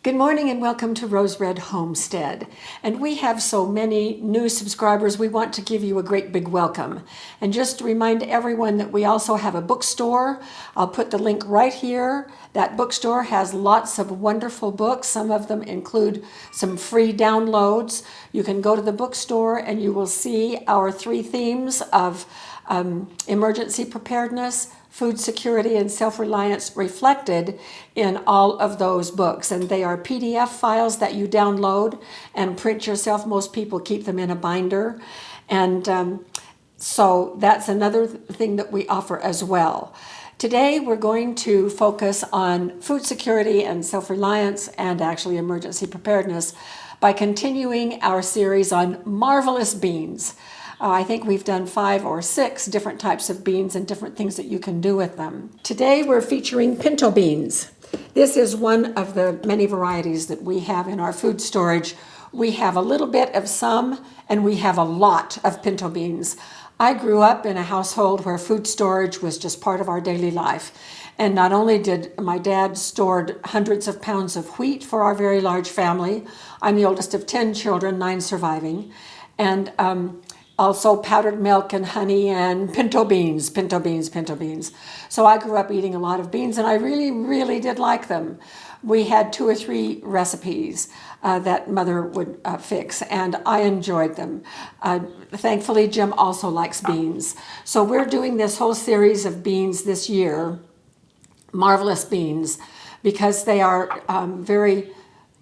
Good morning and welcome to Rose Red Homestead. And we have so many new subscribers, we want to give you a great big welcome. And just to remind everyone that we also have a bookstore. I'll put the link right here. That bookstore has lots of wonderful books. Some of them include some free downloads. You can go to the bookstore and you will see our 3 themes of emergency preparedness, food security, and self-reliance reflected in all of those books. And they are PDF files that you download and print yourself. Most people keep them in a binder. And so that's another thing that we offer as well. Today we're going to focus on food security and self-reliance and actually emergency preparedness by continuing our series on marvelous beans. I think we've done 5 or 6 different types of beans and different things that you can do with them. Today we're featuring pinto beans. This is one of the many varieties that we have in our food storage. We have a little bit of some and we have a lot of pinto beans. I grew up in a household where food storage was just part of our daily life. And not only did my dad stored hundreds of pounds of wheat for our very large family. I'm the oldest of 10 children, 9 surviving. And also powdered milk and honey and pinto beans. So I grew up eating a lot of beans and I really did like them. We had 2 or 3 recipes that Mother would fix and I enjoyed them. Thankfully, Jim also likes beans. So we're doing this whole series of beans this year, marvelous beans, because they are very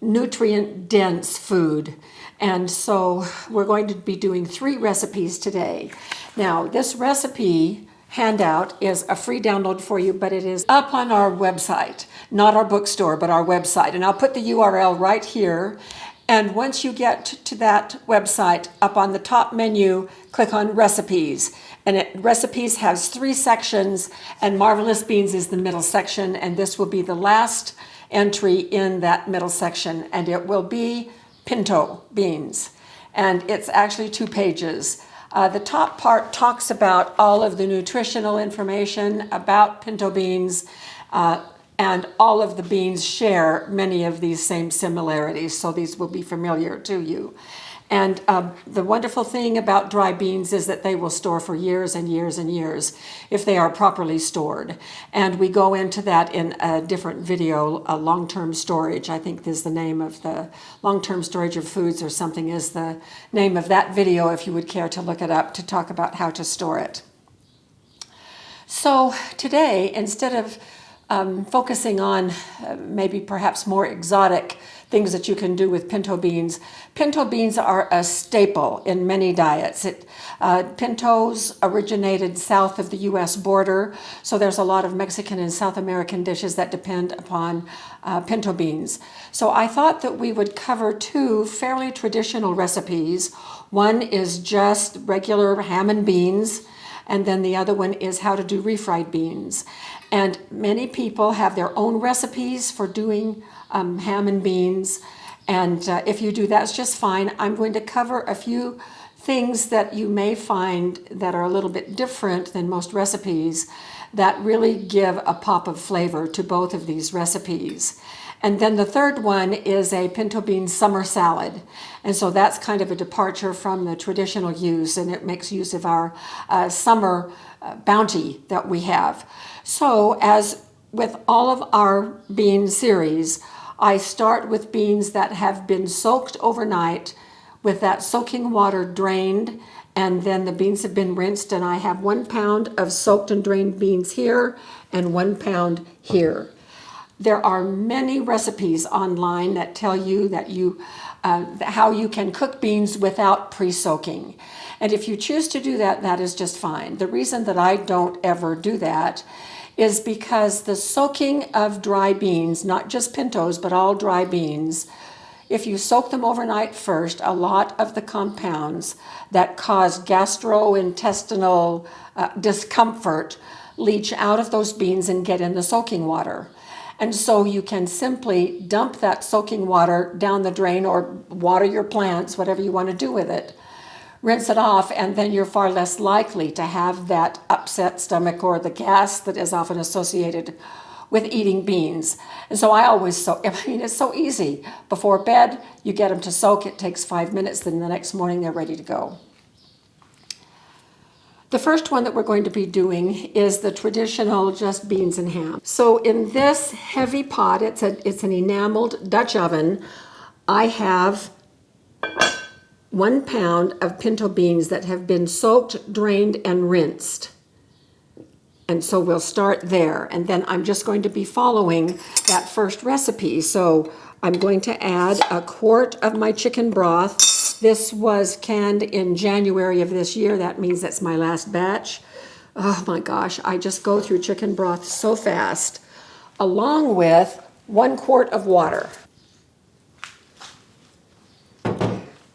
nutrient-dense food. And so we're going to be doing 3 recipes today. Now, this recipe handout is a free download for you, but it is up on our website, not our bookstore, but our website. And I'll put the URL right here. And once you get to that website, up on the top menu, click on recipes. And recipes has 3 sections, and marvelous beans is the middle section. And this will be the last entry in that middle section. And it will be pinto beans, and it's actually 2 pages. The top part talks about all of the nutritional information about pinto beans, and all of the beans share many of these same similarities, so these will be familiar to you. And the wonderful thing about dry beans is that they will store for years and years and years if they are properly stored. And we go into that in a different video, long-term storage. I think is the name of the long-term storage of foods or something is the name of that video if you would care to look it up to talk about how to store it. So today, instead of focusing on maybe perhaps more exotic things that you can do with pinto beans. Pinto beans are a staple in many diets. Pintos originated south of the U.S. border, so there's a lot of Mexican and South American dishes that depend upon pinto beans. So I thought that we would cover 2 fairly traditional recipes. One is just regular ham and beans, and then the other one is how to do refried beans. And many people have their own recipes for doing ham and beans, and if you do, that's just fine. I'm going to cover a few things that you may find that are a little bit different than most recipes that really give a pop of flavor to both of these recipes. And then the third one is a pinto bean summer salad. And so that's kind of a departure from the traditional use, and it makes use of our summer bounty that we have. So as with all of our bean series, I start with beans that have been soaked overnight with that soaking water drained, and then the beans have been rinsed, and I have 1 pound of soaked and drained beans here and 1 pound here. There are many recipes online that tell you that how you can cook beans without pre-soaking. And if you choose to do that, that is just fine. The reason that I don't ever do that is because the soaking of dry beans, not just pintos, but all dry beans, if you soak them overnight first, a lot of the compounds that cause gastrointestinal discomfort leach out of those beans and get in the soaking water. And so you can simply dump that soaking water down the drain or water your plants, whatever you want to do with it. Rinse it off, and then you're far less likely to have that upset stomach or the gas that is often associated with eating beans. And so I always soak. I mean, it's so easy. Before bed, you get them to soak. It takes 5 minutes. Then the next morning, they're ready to go. The first one that we're going to be doing is the traditional just beans and ham. So in this heavy pot, it's an enameled Dutch oven. I have 1 pound of pinto beans that have been soaked, drained, and rinsed. And so we'll start there. And then I'm just going to be following that first recipe. So I'm going to add 1 quart of my chicken broth. This was canned in January of this year. That means that's my last batch. Oh my gosh, I just go through chicken broth so fast. Along with 1 quart of water.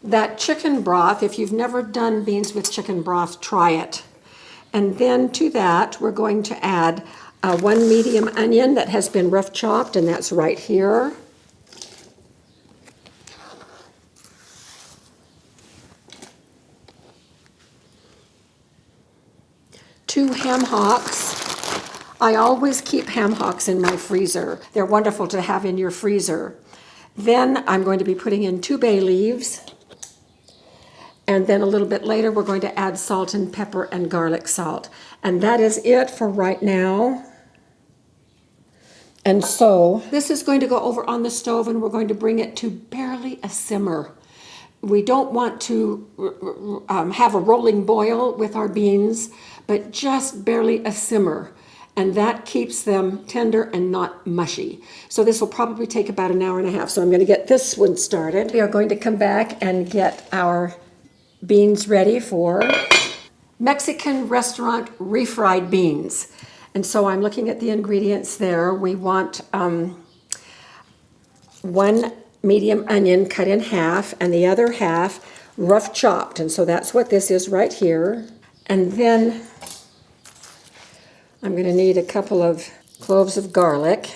That chicken broth, if you've never done beans with chicken broth, try it. And then to that, we're going to add 1 medium onion that has been rough chopped, and that's right here. 2 ham hocks. I always keep ham hocks in my freezer. They're wonderful to have in your freezer. Then I'm going to be putting in 2 bay leaves. And then a little bit later, we're going to add salt and pepper and garlic salt. And that is it for right now. And so this is going to go over on the stove, and we're going to bring it to barely a simmer. We don't want to have a rolling boil with our beans, but just barely a simmer. And that keeps them tender and not mushy. So this will probably take about 1.5 hours. So I'm going to get this one started. We are going to come back and get our beans ready for Mexican restaurant refried beans. And so I'm looking at the ingredients there. We want 1 medium onion cut in half and the other half rough chopped. And so that's what this is right here. And then I'm going to need a couple of cloves of garlic.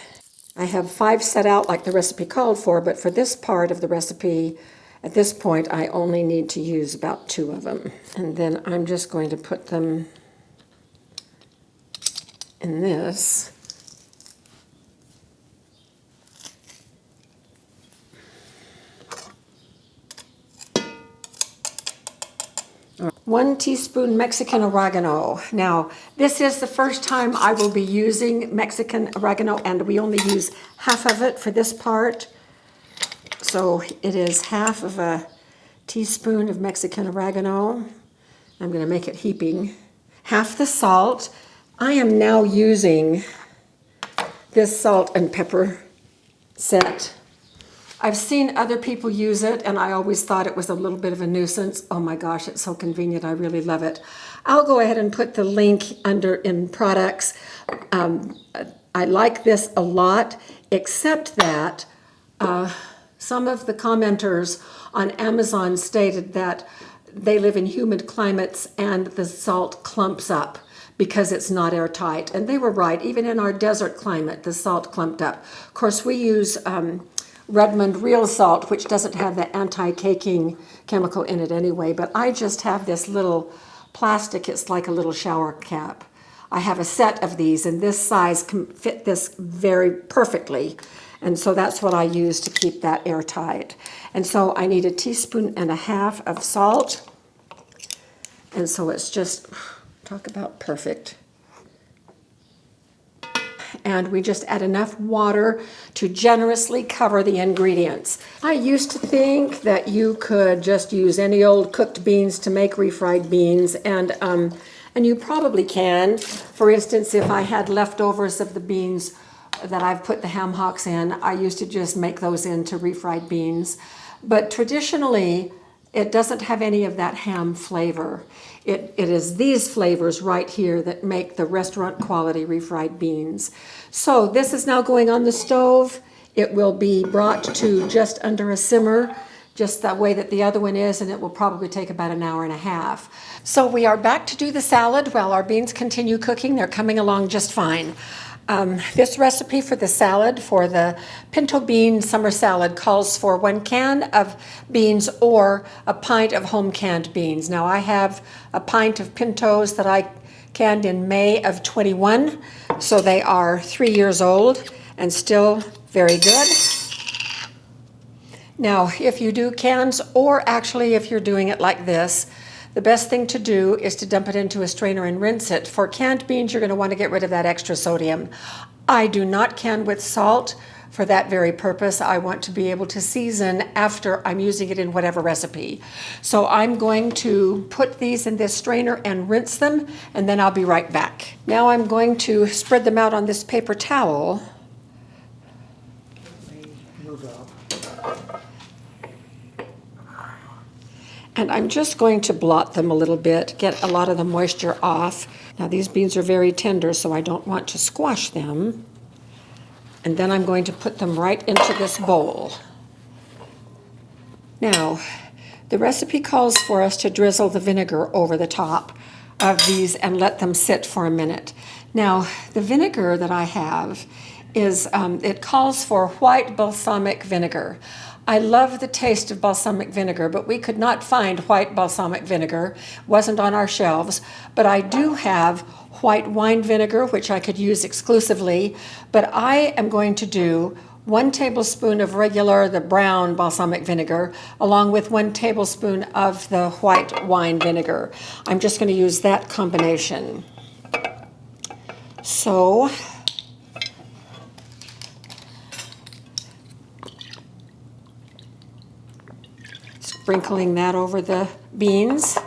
I have 5 set out like the recipe called for, but for this part of the recipe, at this point, I only need to use about 2 of them. And then I'm just going to put them in this. One teaspoon Mexican oregano. Now, this is the first time I will be using Mexican oregano, and we only use half of it for this part. So it is half of a teaspoon of Mexican oregano. I'm going to make it heaping. Half the salt. I am now using this salt and pepper set. I've seen other people use it, and I always thought it was a little bit of a nuisance. Oh my gosh, it's so convenient. I really love it. I'll go ahead and put the link under in products. I like this a lot, except that some of the commenters on Amazon stated that they live in humid climates and the salt clumps up because it's not airtight. And they were right. Even in our desert climate, the salt clumped up. Of course, we use Redmond real salt, which doesn't have the anti-caking chemical in it anyway, but I just have this little plastic, it's like a little shower cap. I have a set of these, and this size can fit this very perfectly, and so that's what I use to keep that airtight. And so I need 1.5 teaspoons of salt, and so it's just, talk about perfect. And we just add enough water to generously cover the ingredients. I used to think that you could just use any old cooked beans to make refried beans, and you probably can. For instance, if I had leftovers of the beans that I've put the ham hocks in, I used to just make those into refried beans. But traditionally, it doesn't have any of that ham flavor. It is these flavors right here that make the restaurant quality refried beans. So this is now going on the stove. It will be brought to just under a simmer, just that way that the other one is, and it will probably take about 1.5 hours. So we are back to do the salad while our beans continue cooking. They're coming along just fine. This recipe for the salad, for the pinto bean summer salad, calls for 1 can of beans or a pint of home canned beans. Now I have a pint of pintos that I canned in May of 21. So they are 3 years old and still very good. Now, if you do cans, or actually if you're doing it like this, the best thing to do is to dump it into a strainer and rinse it. For canned beans, you're going to want to get rid of that extra sodium. I do not can with salt for that very purpose. I want to be able to season after I'm using it in whatever recipe. So I'm going to put these in this strainer and rinse them, and then I'll be right back. Now I'm going to spread them out on this paper towel. And I'm just going to blot them a little bit, get a lot of the moisture off. Now these beans are very tender, so I don't want to squash them. And then I'm going to put them right into this bowl. Now, the recipe calls for us to drizzle the vinegar over the top of these and let them sit for a minute. Now, the vinegar that I have is, it calls for white balsamic vinegar. I love the taste of balsamic vinegar, but we could not find white balsamic vinegar. It wasn't on our shelves, but I do have white wine vinegar, which I could use exclusively, but I am going to do 1 tablespoon of regular, the brown balsamic vinegar, along with 1 tablespoon of the white wine vinegar. I'm just going to use that combination. So, sprinkling that over the beans,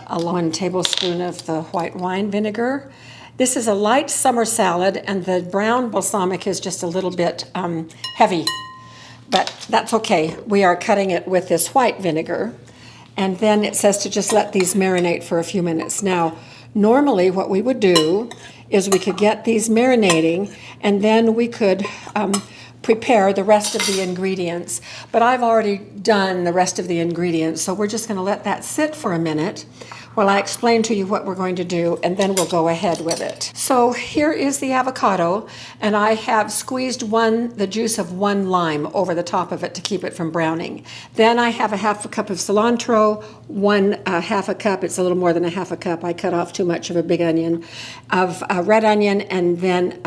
a 1 tablespoon of the white wine vinegar. This is a light summer salad, and the brown balsamic is just a little bit heavy, but that's okay. We are cutting it with this white vinegar, and then it says to just let these marinate for a few minutes. Now, normally what we would do is we could get these marinating, and then we could prepare the rest of the ingredients. But I've already done the rest of the ingredients, so we're just going to let that sit for a minute while I explain to you what we're going to do, and then we'll go ahead with it. So here is the avocado, and I have squeezed the juice of 1 lime over the top of it to keep it from browning. Then I have a 1/2 cup of cilantro, 1/2 cup, it's a little more than a 1/2 cup, I cut off too much of a big onion, of red onion, and then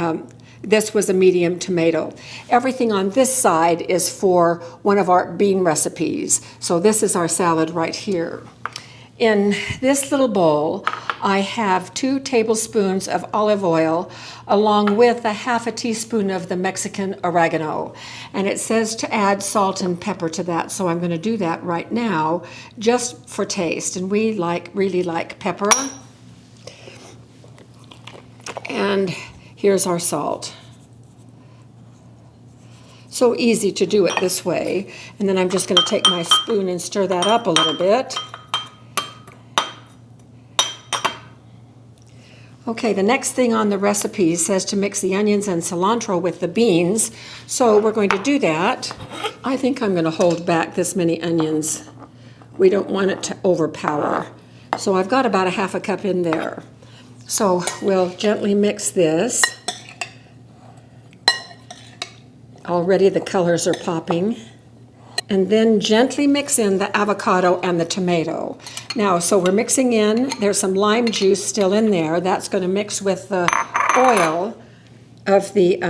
this was a medium tomato. Everything on this side is for one of our bean recipes. So this is our salad right here. In this little bowl, I have 2 tablespoons of olive oil along with a 1/2 teaspoon of the Mexican oregano. And it says to add salt and pepper to that, so I'm going to do that right now just for taste. And we really like pepper. And here's our salt. So easy to do it this way. And then I'm just going to take my spoon and stir that up a little bit. Okay, the next thing on the recipe says to mix the onions and cilantro with the beans. So we're going to do that. I think I'm going to hold back this many onions. We don't want it to overpower. So I've got about a 1/2 cup in there. So we'll gently mix this. Already the colors are popping. And then gently mix in the avocado and the tomato. Now, so we're mixing in, there's some lime juice still in there. That's going to mix with the oil of the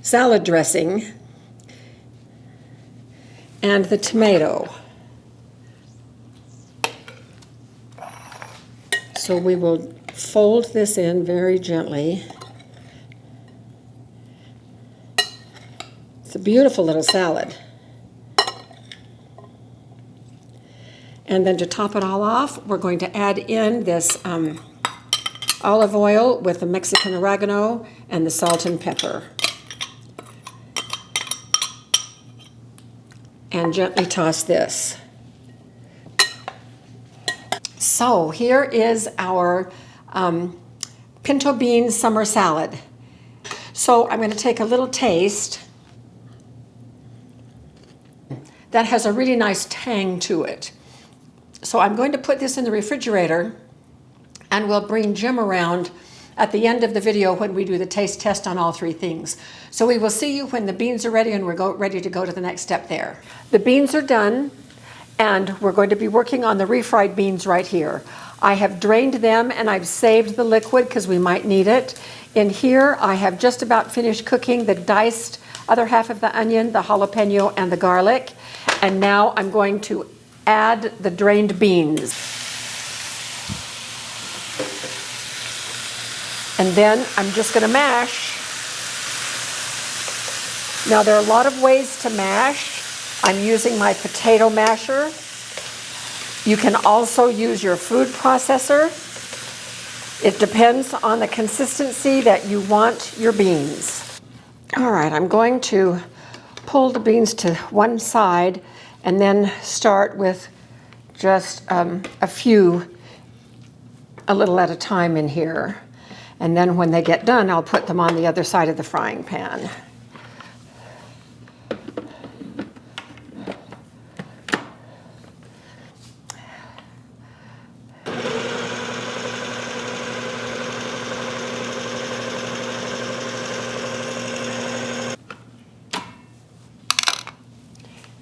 salad dressing and the tomato. So we will fold this in very gently. It's a beautiful little salad. And then to top it all off, we're going to add in this olive oil with the Mexican oregano and the salt and pepper. And gently toss this. So here is our pinto bean summer salad. So I'm going to take a little taste. That has a really nice tang to it. So I'm going to put this in the refrigerator, and we'll bring Jim around at the end of the video when we do the taste test on all 3 things. So we will see you when the beans are ready, and we're ready to go to the next step there. The beans are done, and we're going to be working on the refried beans right here. I have drained them, and I've saved the liquid because we might need it. In here, I have just about finished cooking the diced other half of the onion, the jalapeno, and the garlic. And now I'm going to add the drained beans. And then I'm just going to mash. Now, there are a lot of ways to mash. I'm using my potato masher. You can also use your food processor. It depends on the consistency that you want your beans. All right, I'm going to pull the beans to one side and then start with just a few, a little at a time in here. And then when they get done, I'll put them on the other side of the frying pan.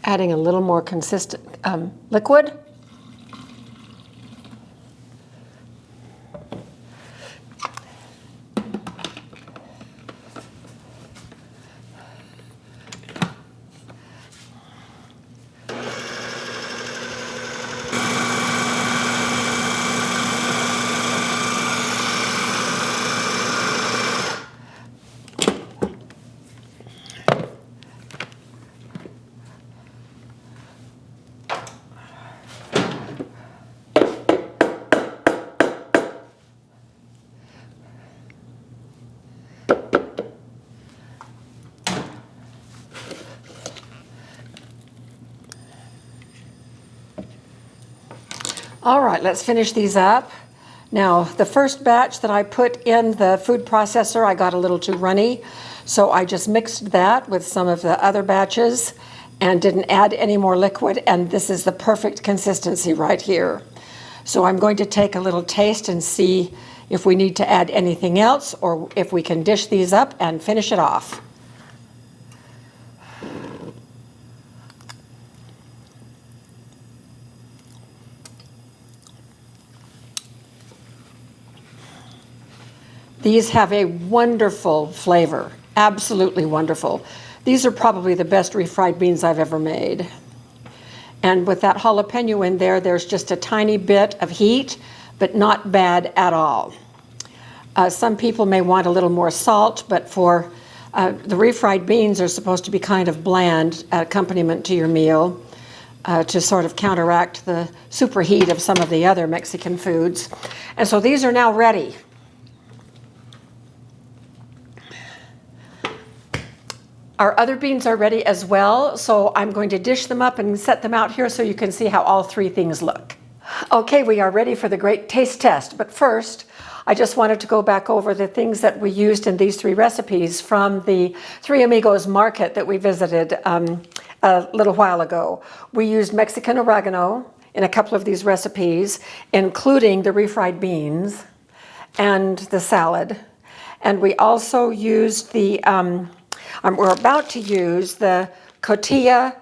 Adding a little more consistent liquid. All right, let's finish these up. Now, the first batch that I put in the food processor, I got a little too runny, so I just mixed that with some of the other batches and didn't add any more liquid, and this is the perfect consistency right here. So I'm going to take a little taste and see if we need to add anything else or if we can dish these up and finish it off. These have a wonderful flavor, absolutely wonderful. These are probably the best refried beans I've ever made. And with that jalapeno in there, there's just a tiny bit of heat, but not bad at all. Some people may want a little more salt, but for the refried beans are supposed to be kind of bland accompaniment to your meal to sort of counteract the superheat of some of the other Mexican foods. And so these are now ready. Our other beans are ready as well, so I'm going to dish them up and set them out here so you can see how all three things look. Okay, we are ready for the great taste test, but first, I just wanted to go back over the things that we used in these three recipes from the Three Amigos market that we visited a little while ago. We used Mexican oregano in a couple of these recipes, including the refried beans and the salad. And we also used the we're about to use the cotija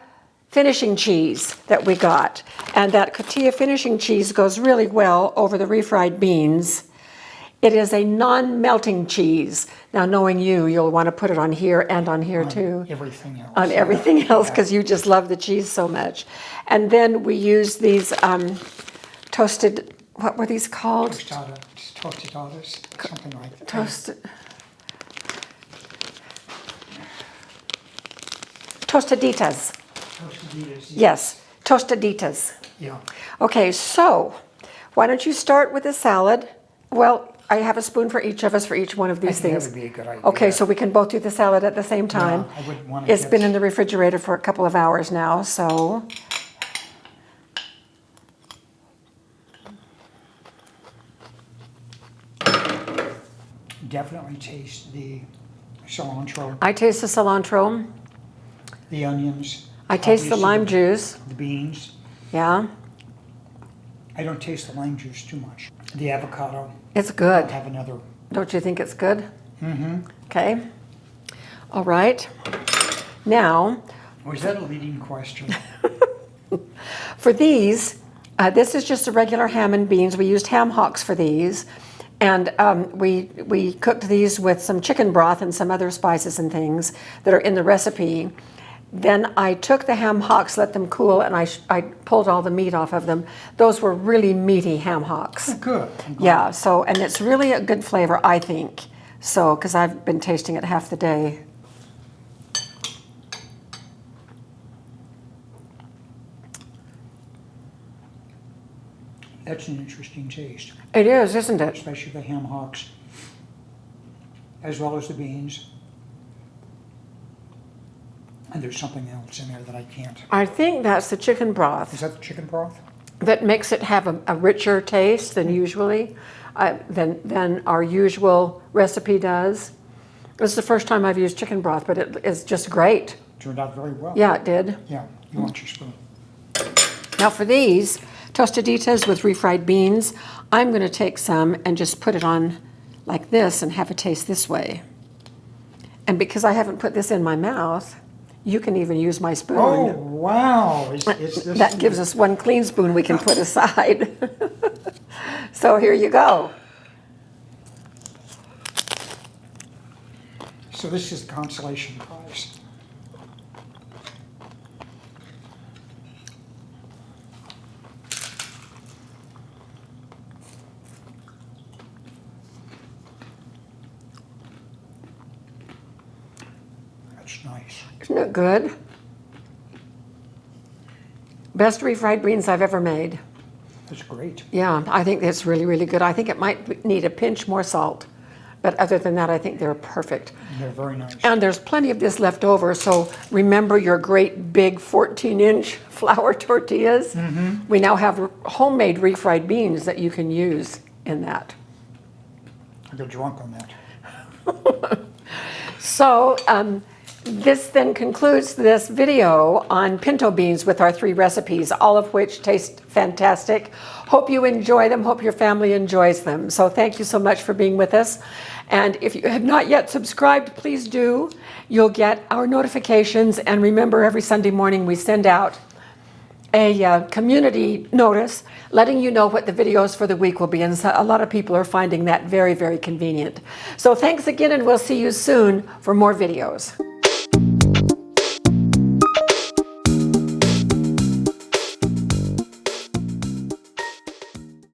finishing cheese that we got. And that cotija finishing cheese goes really well over the refried beans. It is a non-melting cheese. Now, knowing you, you'll want to put it on here and on here too. Everything else. On everything else, because you just love the cheese so much. And then we use these toasted, what were these called? Tostadas, something like that. Tostaditas. Tostaditas. Yes, tostaditas. Yeah. Okay, so why don't you start with the salad? Well, I have a spoon for each of us for each one of these things. That would be a good idea. Okay, so we can both do the salad at the same time. Yeah, I wouldn't want to It's been in the refrigerator for a couple of hours now, so. Definitely taste the cilantro, I taste the cilantro. the onions. I taste the obviously lime juice. The beans. Yeah, I don't taste the lime juice too much. The avocado. it's good. I'll have another. Don't you think it's good? Mm-hmm. Okay. All right. Now, Was that a leading question? for these, this is just a regular ham and beans. We used ham hocks for these. And we cooked these with some chicken broth and some other spices and things that are in the recipe. Then I took the ham hocks, let them cool, and I pulled all the meat off of them. Those were really meaty ham hocks. Oh, good. Yeah, so, and it's really a good flavor, I think. So, because I've been tasting it half the day. That's an interesting taste, It is, isn't it? especially the ham hocks, as well as the beans. And there's something else in there that I can't. I think that's the chicken broth Is that the chicken broth? that makes it have a richer taste than usually, than our usual recipe does. This is the first time I've used chicken broth, but it is just great. Turned out very well. Yeah, it did. Yeah, you want your spoon. Now for these tostaditas with refried beans, I'm going to take some and just put it on like this and have a taste this way. And because I haven't put this in my mouth, you can even use my spoon. Oh, wow. It's this That gives us one clean spoon we can put aside. So here you go. So this is the consolation prize. That's nice. Isn't it good? Best refried beans I've ever made. That's great. Yeah, I think it's really, really good. I think it might need a pinch more salt. But other than that, I think they're perfect. They're very nice. And there's plenty of this left over, so remember your great big 14-inch flour tortillas? Mm-hmm. We now have homemade refried beans that you can use in that. I got drunk on that. So this then concludes this video on pinto beans with our 3 recipes, all of which taste fantastic. Hope you enjoy them, hope your family enjoys them. So thank you so much for being with us. And if you have not yet subscribed, please do. You'll get our notifications, and remember every Sunday morning we send out a community notice letting you know what the videos for the week will be, and so a lot of people are finding that very, very convenient. So thanks again, and we'll see you soon for more videos.